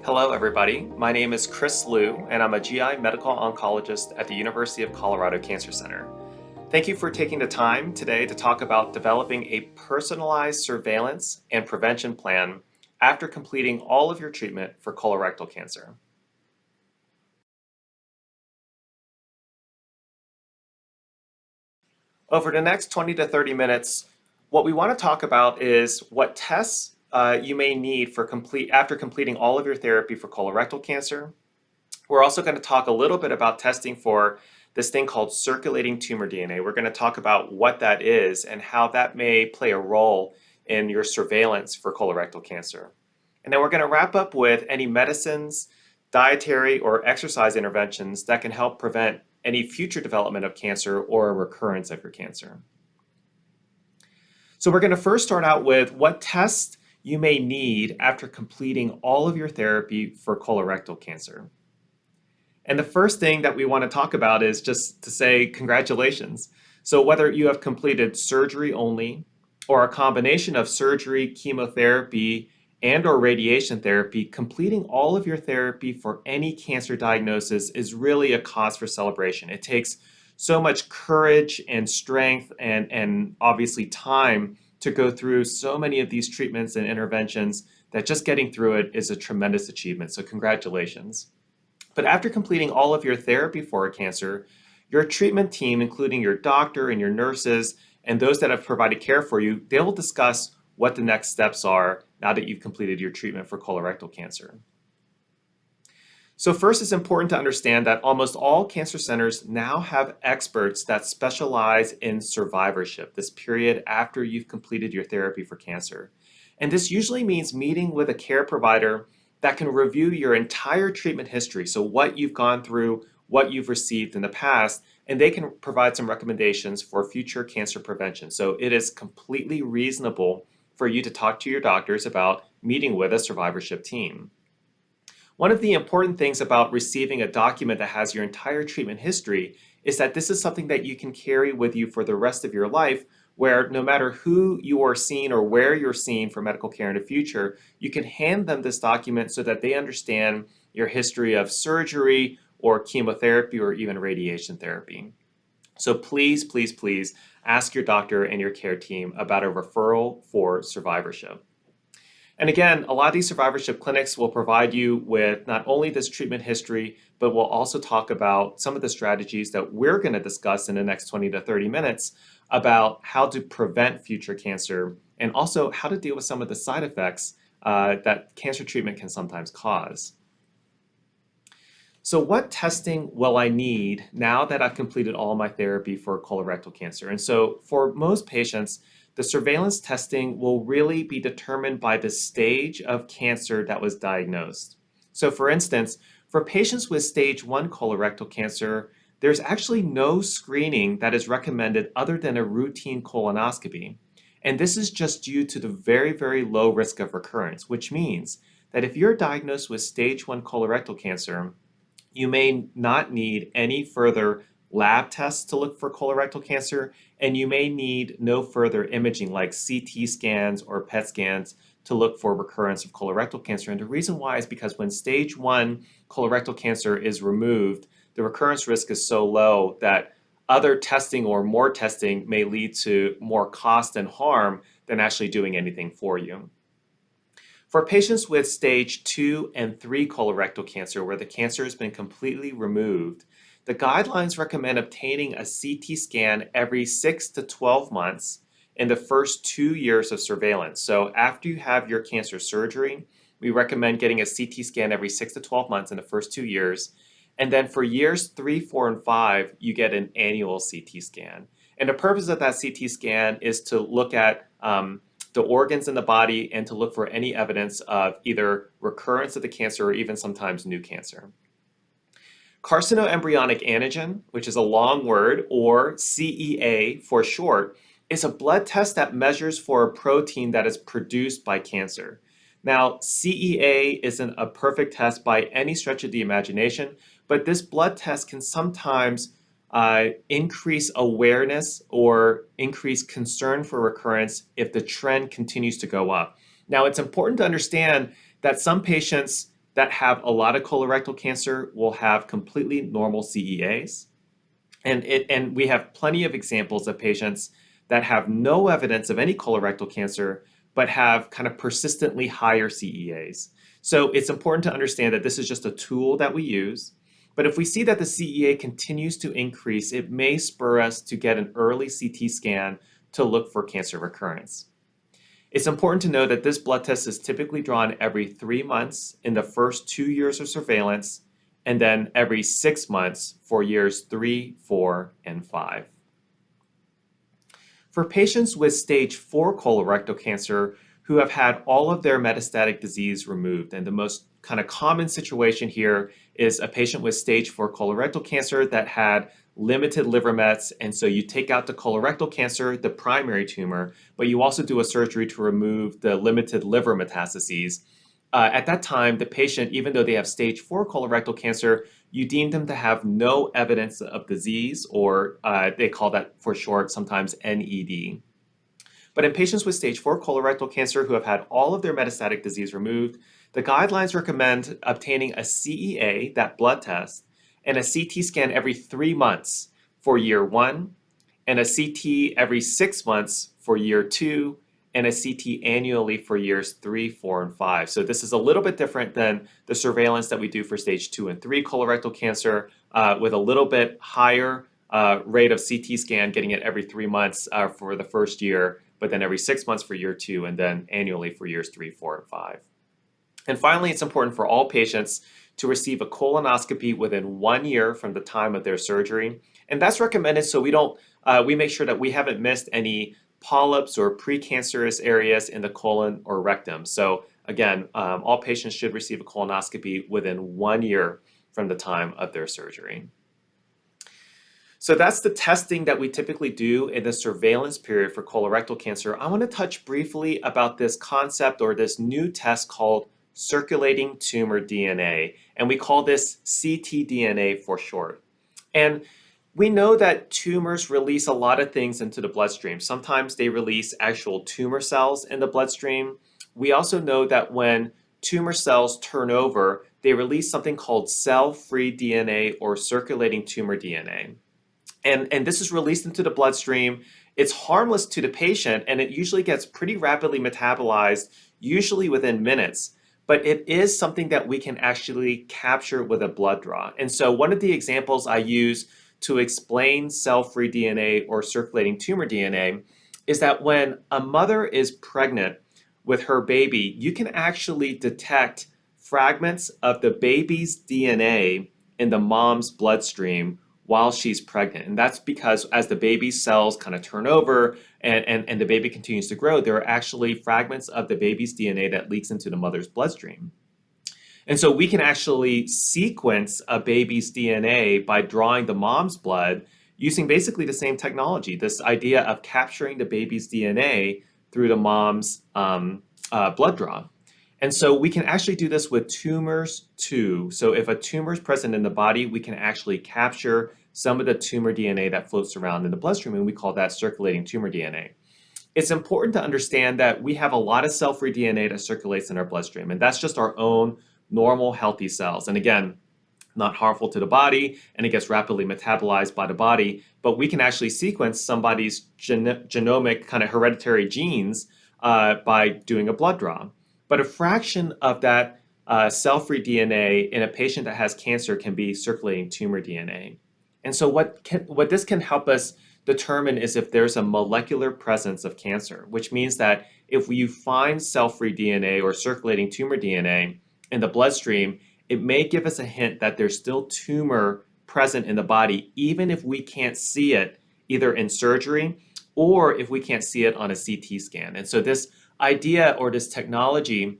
Hello, everybody. My name is Chris Lieu, and I'm a GI medical oncologist at the University of Colorado Cancer Center. Thank you for taking the time today to talk about developing a personalized surveillance and prevention plan after completing all of your treatment for colorectal cancer. Over the next 20 to 30 minutes, what we want to talk about is what tests you may need after completing all of your therapy for colorectal cancer. We're also going to talk a little bit about testing for this thing called circulating tumor DNA. We're going to talk about what that is and how that may play a role in your surveillance for colorectal cancer. And then we're going to wrap up with any medicines, dietary, or exercise interventions that can help prevent any future development of cancer or a recurrence of your cancer. So we're going to first start out with what tests you may need after completing all of your therapy for colorectal cancer. And the first thing that we want to talk about is just to say congratulations. So whether you have completed surgery only or a combination of surgery, chemotherapy, and or radiation therapy, completing all of your therapy for any cancer diagnosis is really a cause for celebration. It takes so much courage and strength and obviously time to go through so many of these treatments and interventions that just getting through it is a tremendous achievement. So congratulations. But after completing all of your therapy for a cancer, your treatment team, including your doctor and your nurses and those that have provided care for you, they will discuss what the next steps are now that you've completed your treatment for colorectal cancer. So first, it's important to understand that almost all cancer centers now have experts that specialize in survivorship, this period after you've completed your therapy for cancer. And this usually means meeting with a care provider that can review your entire treatment history, so what you've gone through, what you've received in the past, and they can provide some recommendations for future cancer prevention. So it is completely reasonable for you to talk to your doctors about meeting with a survivorship team. One of the important things about receiving a document that has your entire treatment history is that this is something that you can carry with you for the rest of your life, where no matter who you are seeing or where you're seeing for medical care in the future, you can hand them this document so that they understand your history of surgery or chemotherapy or even radiation therapy. So please, please, please ask your doctor and your care team about a referral for survivorship. And again, a lot of these survivorship clinics will provide you with not only this treatment history, but we'll also talk about some of the strategies that we're going to discuss in the next 20 to 30 minutes about how to prevent future cancer and also how to deal with some of the side effects that cancer treatment can sometimes cause. So what testing will I need now that I've completed all my therapy for colorectal cancer? And so for most patients, the surveillance testing will really be determined by the stage of cancer that was diagnosed. So for instance, for patients with stage 1 colorectal cancer, there's actually no screening that is recommended other than a routine colonoscopy. And this is just due to the very, very low risk of recurrence, which means that if you're diagnosed with stage 1 colorectal cancer, you may not need any further lab tests to look for colorectal cancer, and you may need no further imaging like CT scans or PET scans to look for recurrence of colorectal cancer. And the reason why is because when stage 1 colorectal cancer is removed, the recurrence risk is so low that other testing or more testing may lead to more cost and harm than actually doing anything for you. For patients with stage 2 and 3 colorectal cancer, where the cancer has been completely removed, the guidelines recommend obtaining a CT scan every 6 to 12 months in the first 2 years of surveillance. So after you have your cancer surgery, we recommend getting a CT scan every 6 to 12 months in the first 2 years. And then for years 3, 4, and 5, you get an annual CT scan. And the purpose of that CT scan is to look at the organs in the body and to look for any evidence of either recurrence of the cancer or even sometimes new cancer. Carcinoembryonic antigen, which is a long word, or CEA for short, is a blood test that measures for a protein that is produced by cancer. Now, CEA isn't a perfect test by any stretch of the imagination, but this blood test can sometimes increase awareness or increase concern for recurrence if the trend continues to go up. Now, it's important to understand that some patients that have a lot of colorectal cancer will have completely normal CEAs. And we have plenty of examples of patients that have no evidence of any colorectal cancer, but have kind of persistently higher CEAs. So it's important to understand that this is just a tool that we use. But if we see that the CEA continues to increase, it may spur us to get an early CT scan to look for cancer recurrence. It's important to know that this blood test is typically drawn every 3 months in the first 2 years of surveillance, and then every 6 months for years 3, 4, and 5. For patients with stage 4 colorectal cancer who have had all of their metastatic disease removed, and the most kind of common situation here is a patient with stage 4 colorectal cancer that had limited liver mets, and so you take out the colorectal cancer, the primary tumor, but you also do a surgery to remove the limited liver metastases. At that time, the patient, even though they have stage 4 colorectal cancer, you deem them to have no evidence of disease, or they call that for short sometimes NED. But in patients with stage 4 colorectal cancer who have had all of their metastatic disease removed, the guidelines recommend obtaining a CEA, that blood test, and a CT scan every 3 months for year 1, and a CT every 6 months for year 2, and a CT annually for years 3, 4, and 5. So this is a little bit different than the surveillance that we do for stage 2 and 3 colorectal cancer, with a little bit higher rate of CT scan, getting it every 3 months for the first year, but then every 6 months for year 2, and then annually for years 3, 4, and 5. And finally, it's important for all patients to receive a colonoscopy within 1 year from the time of their surgery. And that's recommended so we make sure that we haven't missed any polyps or precancerous areas in the colon or rectum. So again, all patients should receive a colonoscopy within 1 year from the time of their surgery. So that's the testing that we typically do in the surveillance period for colorectal cancer. I want to touch briefly about this concept or this new test called circulating tumor DNA, and we call this CTDNA for short. And we know that tumors release a lot of things into the bloodstream. Sometimes they release actual tumor cells in the bloodstream. We also know that when tumor cells turn over, they release something called cell-free DNA or circulating tumor DNA. And this is released into the bloodstream. It's harmless to the patient, and it usually gets pretty rapidly metabolized, usually within minutes. But it is something that we can actually capture with a blood draw. And so one of the examples I use to explain cell-free DNA or circulating tumor DNA is that when a mother is pregnant with her baby, you can actually detect fragments of the baby's DNA in the mom's bloodstream while she's pregnant. And that's because as the baby's cells kind of turn over and the baby continues to grow, there are actually fragments of the baby's DNA that leaks into the mother's bloodstream. And so we can actually sequence a baby's DNA by drawing the mom's blood using basically the same technology, this idea of capturing the baby's DNA through the mom's blood draw. And so we can actually do this with tumors too. So if a tumor is present in the body, we can actually capture some of the tumor DNA that floats around in the bloodstream, and we call that circulating tumor DNA. It's important to understand that we have a lot of cell-free DNA that circulates in our bloodstream, and that's just our own normal healthy cells. And again, not harmful to the body, and it gets rapidly metabolized by the body, but we can actually sequence somebody's genomic kind of hereditary genes by doing a blood draw. But a fraction of that cell-free DNA in a patient that has cancer can be circulating tumor DNA. And so what this can help us determine is if there's a molecular presence of cancer, which means that if you find cell-free DNA or circulating tumor DNA in the bloodstream, it may give us a hint that there's still tumor present in the body, even if we can't see it either in surgery or if we can't see it on a CT scan. And so this idea or this technology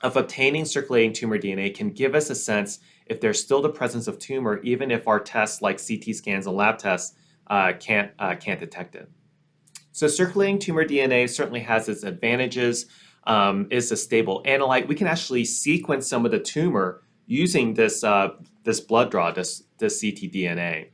of obtaining circulating tumor DNA can give us a sense if there's still the presence of tumor, even if our tests like CT scans and lab tests can't detect it. So circulating tumor DNA certainly has its advantages. It's a stable analyte. We can actually sequence some of the tumor using this blood draw, this CTDNA.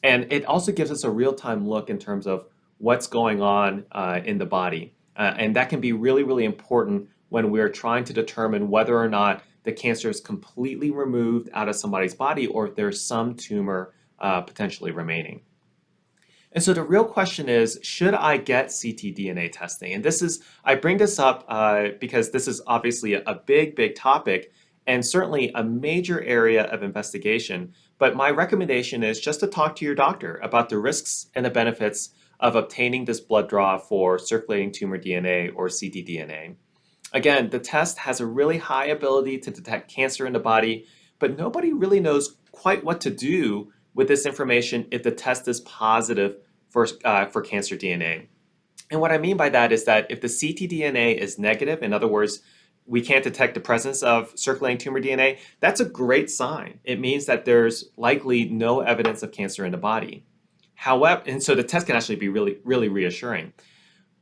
And it also gives us a real-time look in terms of what's going on in the body. And that can be really, really important when we're trying to determine whether or not the cancer is completely removed out of somebody's body or if there's some tumor potentially remaining. And so the real question is, should I get ctDNA testing? And I bring this up because this is obviously a big, big topic and certainly a major area of investigation. But my recommendation is just to talk to your doctor about the risks and the benefits of obtaining this blood draw for circulating tumor DNA or ctDNA. Again, the test has a really high ability to detect cancer in the body, but nobody really knows quite what to do with this information if the test is positive for cancer DNA. And what I mean by that is that if the ctDNA is negative, in other words, we can't detect the presence of circulating tumor DNA, that's a great sign. It means that there's likely no evidence of cancer in the body. However, and so the test can actually be really, really reassuring.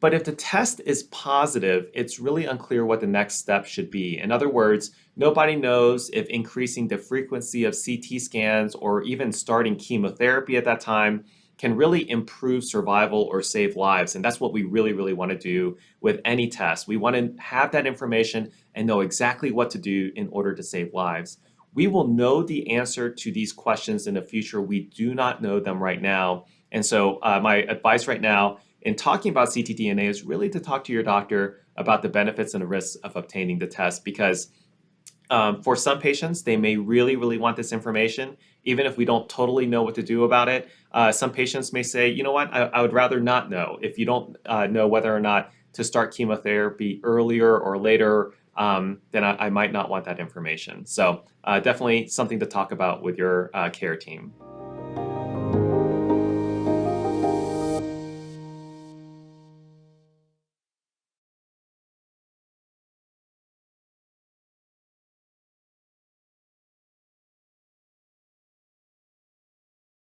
But if the test is positive, it's really unclear what the next step should be. In other words, nobody knows if increasing the frequency of CT scans or even starting chemotherapy at that time can really improve survival or save lives. And that's what we really, really want to do with any test. We want to have that information and know exactly what to do in order to save lives. We will know the answer to these questions in the future. We do not know them right now. And so my advice right now in talking about ctDNA is really to talk to your doctor about the benefits and the risks of obtaining the test because for some patients, they may really, really want this information, even if we don't totally know what to do about it. Some patients may say, you know what, I would rather not know. If you don't know whether or not to start chemotherapy earlier or later, then I might not want that information. So definitely something to talk about with your care team.